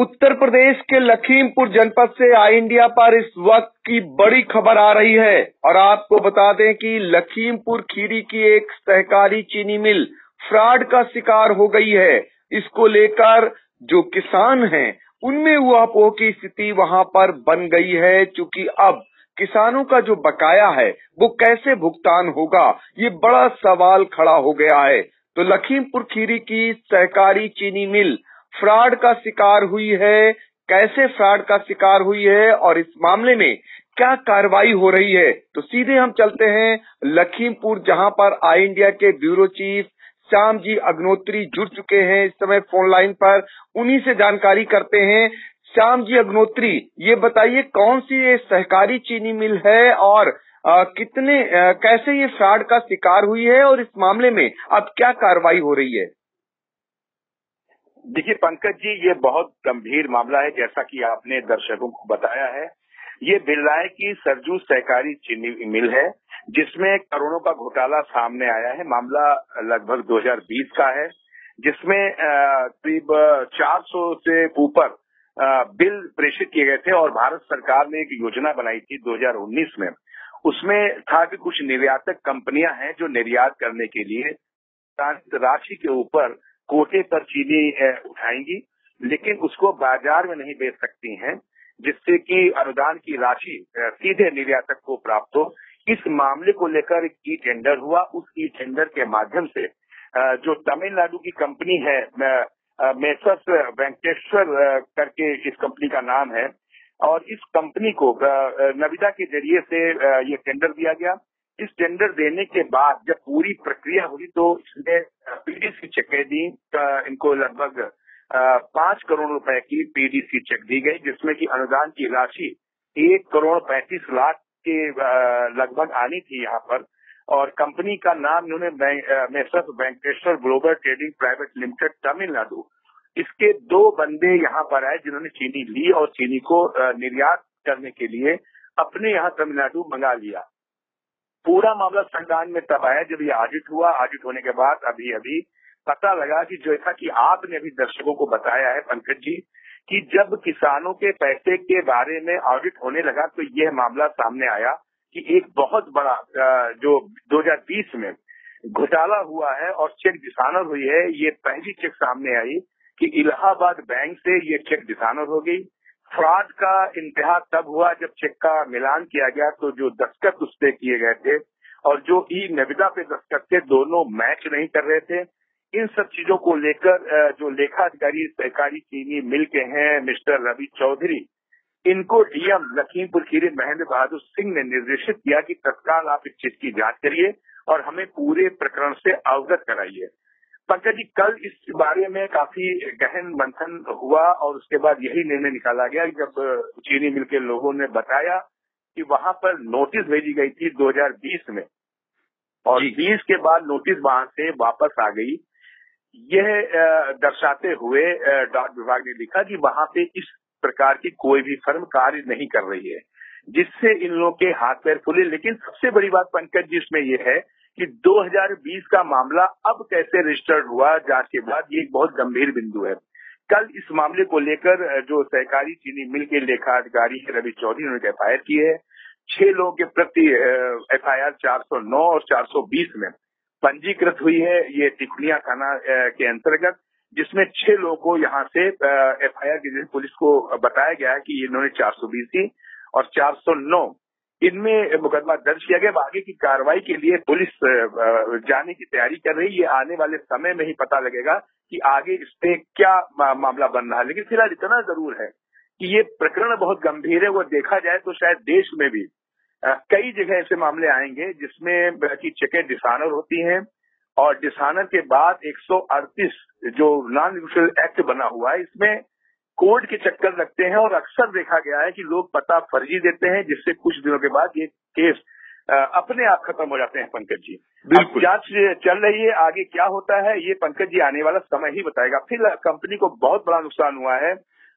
उत्तर प्रदेश के लखीमपुर जनपद से आई इंडिया पर इस वक्त की बड़ी खबर आ रही है और आपको बता दें कि लखीमपुर खीरी की एक सहकारी चीनी मिल फ्रॉड का शिकार हो गई है। इसको लेकर जो किसान हैं उनमें ऊहापोह की स्थिति वहां पर बन गई है, क्योंकि अब किसानों का जो बकाया है वो कैसे भुगतान होगा, ये बड़ा सवाल खड़ा हो गया है। तो लखीमपुर खीरी की सहकारी चीनी मिल फ्रॉड का शिकार हुई है, कैसे फ्रॉड का शिकार हुई है और इस मामले में क्या कार्रवाई हो रही है, तो सीधे हम चलते हैं लखीमपुर, जहां पर आई इंडिया के ब्यूरो चीफ श्याम जी अग्नोत्री जुड़ चुके हैं इस समय फोन लाइन पर। उन्हीं से जानकारी करते हैं। श्याम जी अग्नोत्री, ये बताइए कौन सी ये सहकारी चीनी मिल है और कैसे ये फ्रॉड का शिकार हुई है और इस मामले में अब क्या कार्रवाई हो रही है? देखिए पंकज जी, ये बहुत गंभीर मामला है। जैसा कि आपने दर्शकों को बताया है, ये भिलाई की सरजू सहकारी चीनी मिल है जिसमें करोड़ों का घोटाला सामने आया है। मामला लगभग 2020 का है, जिसमें करीब 400 से ऊपर बिल प्रेषित किए गए थे और भारत सरकार ने एक योजना बनाई थी 2019 में। उसमें था कि कुछ निर्यातक कंपनियां हैं जो निर्यात करने के लिए राशि के ऊपर कोटे पर चीनी उठाएंगी, लेकिन उसको बाजार में नहीं बेच सकती हैं, जिससे कि अनुदान की राशि सीधे निर्यातक को प्राप्त हो। इस मामले को लेकर एक ई टेंडर हुआ। उस ई टेंडर के माध्यम से जो तमिलनाडु की कंपनी है, मेसर्स वेंकटेश्वर करके इस कंपनी का नाम है, और इस कंपनी को नविदा के जरिए से ये टेंडर दिया गया। इस टेंडर देने के बाद जब पूरी प्रक्रिया हुई तो इसमें पीडीसी चेकें दी। इनको लगभग 5 करोड़ रुपए की पीडीसी चेक दी गई, जिसमें कि अनुदान की राशि 1 करोड़ 35 लाख के लगभग आनी थी यहाँ पर। और कंपनी का नाम इन्होंने messrs Venkateshwara global trading private limited Tamil Nadu. इसके 2 बंदे यहाँ पर आए जिन्होंने चीनी ली और चीनी को निर्यात करने के लिए अपने यहाँ तमिलनाडु मंगा लिया। पूरा मामला संज्ञान में तब आया जब ये ऑडिट हुआ। ऑडिट होने के बाद अभी पता लगा कि जैसा कि आपने अभी दर्शकों को बताया है पंकज जी, कि जब किसानों के पैसे के बारे में ऑडिट होने लगा तो यह मामला सामने आया कि एक बहुत बड़ा जो 2020 में घोटाला हुआ है और चेक डिसऑनर हुई है। ये पहली चेक सामने आई कि इलाहाबाद बैंक से ये चेक डिसऑनर हो गई। फ्रॉड का इंतहा तब हुआ जब चेक का मिलान किया गया तो जो दस्तखत उस पे किए गए थे और जो ई निविदा पे दस्तखत थे, दोनों मैच नहीं कर रहे थे। इन सब चीजों को लेकर जो लेखा अधिकारी सहकारी चीनी मिल के हैं मिस्टर रवि चौधरी, इनको डीएम लखीमपुर खीरी महेंद्र बहादुर सिंह ने निर्देशित किया कि तत्काल आप इस चीज की जांच करिए और हमें पूरे प्रकरण से अवगत कराइए। पंकज जी, कल इस बारे में काफी गहन मंथन हुआ और उसके बाद यही निर्णय निकाला गया जब चीनी मिल के लोगों ने बताया कि वहां पर नोटिस भेजी गई थी 2020 में और 20 के बाद नोटिस वहां से वापस आ गई। यह दर्शाते हुए डाक विभाग ने लिखा कि वहां पे इस प्रकार की कोई भी फर्म कार्य नहीं कर रही है, जिससे इन लोगों के हाथ पैर फूले। लेकिन सबसे बड़ी बात पंकज जी इसमें यह है कि 2020 का मामला अब कैसे रजिस्टर्ड हुआ जांच के बाद, ये एक बहुत गंभीर बिंदु है। कल इस मामले को लेकर जो सहकारी चीनी मिल के लेखा अधिकारी रवि चौधरी ने एफआईआर की है। 6 लोगों के प्रति एफआईआर 409 और 420 में पंजीकृत हुई है। ये टिकुलिया थाना के अंतर्गत, जिसमें 6 लोगों को यहाँ से एफआईआर के जरिए पुलिस को बताया गया है कि इन्होंने 420 और 409 इनमें मुकदमा दर्ज किया गया। आगे की कार्रवाई के लिए पुलिस जाने की तैयारी कर रही है। ये आने वाले समय में ही पता लगेगा कि आगे इस पे क्या मामला बन रहा है। लेकिन फिलहाल इतना जरूर है कि ये प्रकरण बहुत गंभीर है। वो देखा जाए तो शायद देश में भी कई जगह ऐसे मामले आएंगे जिसमें की चेकें डिसऑनर होती हैं और डिसऑनर के बाद 138 जो नॉन नेगोशिएबल एक्ट बना हुआ है, इसमें कोर्ट के चक्कर लगते हैं और अक्सर देखा गया है कि लोग पता फर्जी देते हैं, जिससे कुछ दिनों के बाद ये केस अपने आप खत्म हो जाते हैं। पंकज जी, बिल्कुल जांच चल रही है, आगे क्या होता है ये पंकज जी आने वाला समय ही बताएगा। फिर कंपनी को बहुत बड़ा नुकसान हुआ है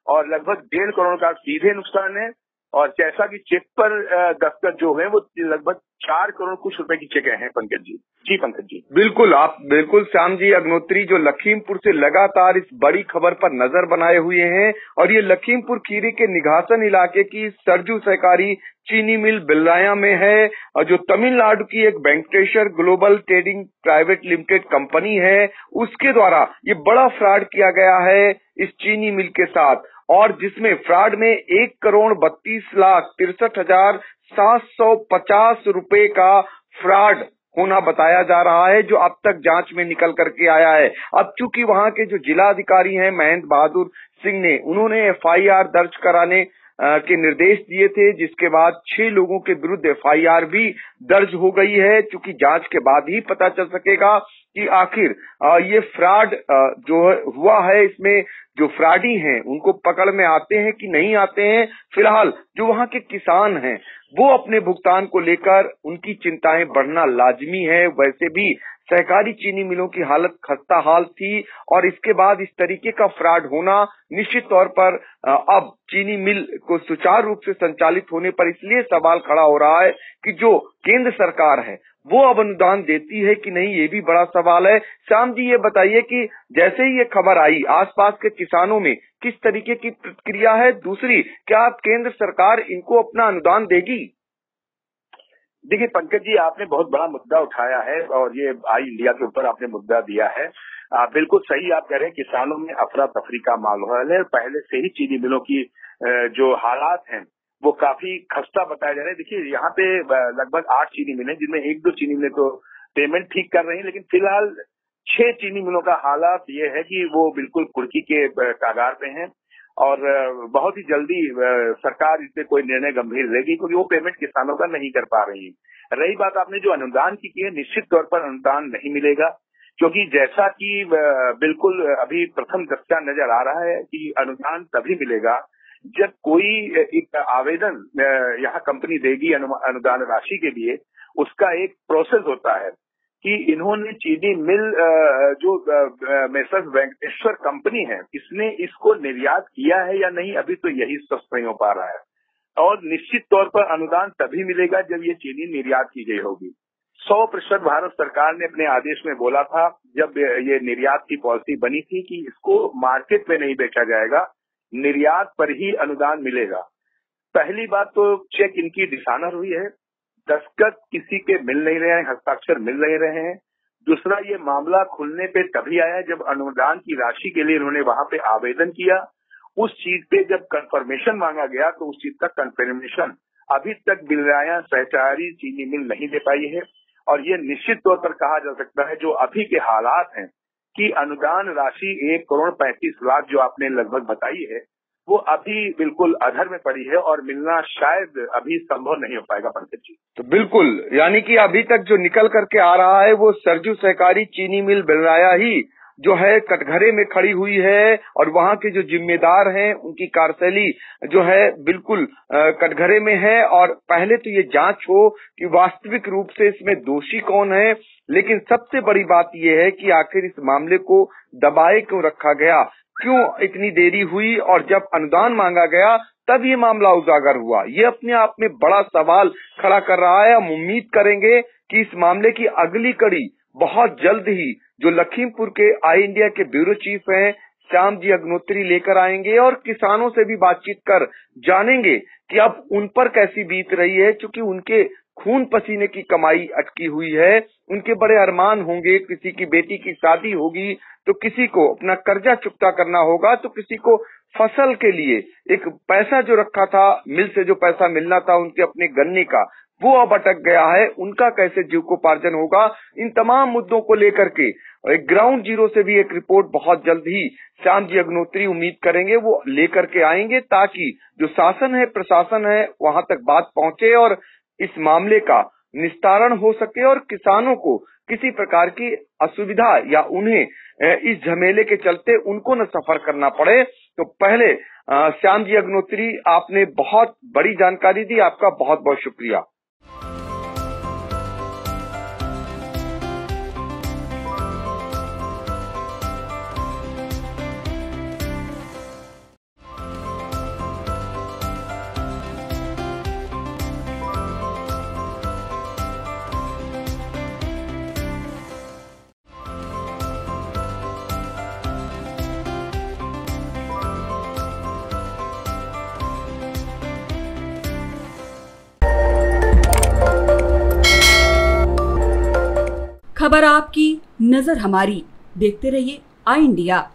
और लगभग 1.5 करोड़ का सीधे नुकसान है और जैसा कि चेक पर दस्तखत जो है वो लगभग 4 करोड़ कुछ रुपए की चेक हैं पंकज जी। जी पंकज जी। बिल्कुल, आप बिल्कुल श्याम जी अग्नोत्री जो लखीमपुर से लगातार इस बड़ी खबर पर नजर बनाए हुए हैं और ये लखीमपुर खीरी के निघासन इलाके की सरजू सहकारी चीनी मिल बिलराया में है और जो तमिलनाडु की एक Venkateshwara global trading private limited company है उसके द्वारा ये बड़ा फ्रॉड किया गया है इस चीनी मिल के साथ और जिसमें फ्रॉड में 1,32,63,750 रुपए का फ्रॉड होना बताया जा रहा है जो अब तक जांच में निकल करके आया है। अब चूंकि वहां के जो जिला अधिकारी हैं महेंद्र बहादुर सिंह ने उन्होंने एफआईआर दर्ज कराने के निर्देश दिए थे जिसके बाद 6 लोगों के विरुद्ध एफआईआर भी दर्ज हो गई है चूंकि जांच के बाद ही पता चल सकेगा कि आखिर ये फ्रॉड जो हुआ है इसमें जो फ्रॉडी हैं उनको पकड़ में आते हैं कि नहीं आते हैं। फिलहाल जो वहां के किसान हैं वो अपने भुगतान को लेकर उनकी चिंताएं बढ़ना लाजमी है। वैसे भी सहकारी चीनी मिलों की हालत खस्ता हाल थी और इसके बाद इस तरीके का फ्रॉड होना निश्चित तौर पर अब चीनी मिल को सुचारू रूप से संचालित होने पर इसलिए सवाल खड़ा हो रहा है कि जो केंद्र सरकार है वो अब अनुदान देती है कि नहीं ये भी बड़ा सवाल है। श्याम जी ये बताइए कि जैसे ही ये खबर आई आसपास के किसानों में किस तरीके की प्रतिक्रिया है, दूसरी क्या केंद्र सरकार इनको अपना अनुदान देगी? देखिए पंकज जी आपने बहुत बड़ा मुद्दा उठाया है और ये आई इंडिया के ऊपर आपने मुद्दा दिया है। बिल्कुल सही आप कह रहे हैं किसानों में अफरा तफरी का माहौल है। पहले से ही चीनी मिलों की जो हालात हैं वो काफी खस्ता बताए जा रहे हैं। देखिए यहाँ पे लगभग 8 चीनी मिलें जिनमें 1-2 चीनी मिलें तो पेमेंट ठीक कर रही हैं लेकिन फिलहाल 6 चीनी मिलों का हालात ये है कि वो बिल्कुल कुर्की के कागार पे हैं और बहुत ही जल्दी सरकार इस पे कोई निर्णय गंभीर लेगी क्योंकि वो पेमेंट किसानों का नहीं कर पा रही है। रही बात आपने जो अनुदान की है निश्चित तौर पर अनुदान नहीं मिलेगा क्योंकि जैसा कि बिल्कुल अभी प्रथम दृष्टया नजर आ रहा है कि अनुदान तभी मिलेगा जब कोई एक आवेदन यहाँ कंपनी देगी अनुदान राशि के लिए उसका एक प्रोसेस होता है कि इन्होंने चीनी मिल जो मेसर्स वेंकटेश्वर कंपनी है इसने इसको निर्यात किया है या नहीं अभी तो यही स्पष्ट नहीं हो पा रहा है और निश्चित तौर पर अनुदान तभी मिलेगा जब ये चीनी निर्यात की गई होगी। 100% भारत सरकार ने अपने आदेश में बोला था जब ये निर्यात की पॉलिसी बनी थी कि इसको मार्केट में नहीं बेचा जाएगा, निर्यात पर ही अनुदान मिलेगा। पहली बात तो चेक इनकी डिसऑनर हुई है, दस्तखत किसी के मिल नहीं रहे हैं, हस्ताक्षर मिल नहीं रहे हैं। दूसरा ये मामला खुलने पे तभी आया जब अनुदान की राशि के लिए इन्होंने वहां पे आवेदन किया, उस चीज पे जब कंफर्मेशन मांगा गया तो उस चीज का कंफर्मेशन अभी तक बिलराया सहकारी चीनी मिल नहीं दे पाई है और ये निश्चित तौर पर कहा जा सकता है जो अभी के हालात हैं कि अनुदान राशि 1,35,00,000 जो आपने लगभग बताई है वो अभी बिल्कुल अधर में पड़ी है और मिलना शायद अभी संभव नहीं हो पाएगा पंकज जी। तो बिल्कुल यानी कि अभी तक जो निकल करके आ रहा है वो सरजू सहकारी चीनी मिल बिलराया ही जो है कटघरे में खड़ी हुई है और वहां के जो जिम्मेदार हैं उनकी कार्यशैली जो है बिल्कुल कटघरे में है और पहले तो ये जांच हो कि वास्तविक रूप से इसमें दोषी कौन है। लेकिन सबसे बड़ी बात ये है कि आखिर इस मामले को दबाए क्यों रखा गया, क्यों इतनी देरी हुई और जब अनुदान मांगा गया तब ये मामला उजागर हुआ। ये अपने आप में बड़ा सवाल खड़ा कर रहा है। हम उम्मीद करेंगे कि इस मामले की अगली कड़ी बहुत जल्द ही जो लखीमपुर के आई इंडिया के ब्यूरो चीफ हैं श्याम जी अग्नोत्री लेकर आएंगे और किसानों से भी बातचीत कर जानेंगे कि अब उन पर कैसी बीत रही है, क्योंकि उनके खून पसीने की कमाई अटकी हुई है। उनके बड़े अरमान होंगे, किसी की बेटी की शादी होगी तो किसी को अपना कर्जा चुकता करना होगा, तो किसी को फसल के लिए एक पैसा जो रखा था, मिल से जो पैसा मिलना था उनके अपने गन्ने का, वो अब अटक गया है। उनका कैसे जीविकोपार्जन होगा, इन तमाम मुद्दों को लेकर के एक ग्राउंड जीरो से भी एक रिपोर्ट बहुत जल्द ही श्याम जी अग्नोत्री उम्मीद करेंगे वो लेकर के आएंगे, ताकि जो शासन है प्रशासन है वहां तक बात पहुंचे और इस मामले का निस्तारण हो सके और किसानों को किसी प्रकार की असुविधा या उन्हें इस झमेले के चलते उनको न सफर करना पड़े। तो पहले श्याम जी अग्नोत्री आपने बहुत बड़ी जानकारी दी, आपका बहुत बहुत शुक्रिया। खबर आपकी, नजर हमारी। देखते रहिए आई इंडिया।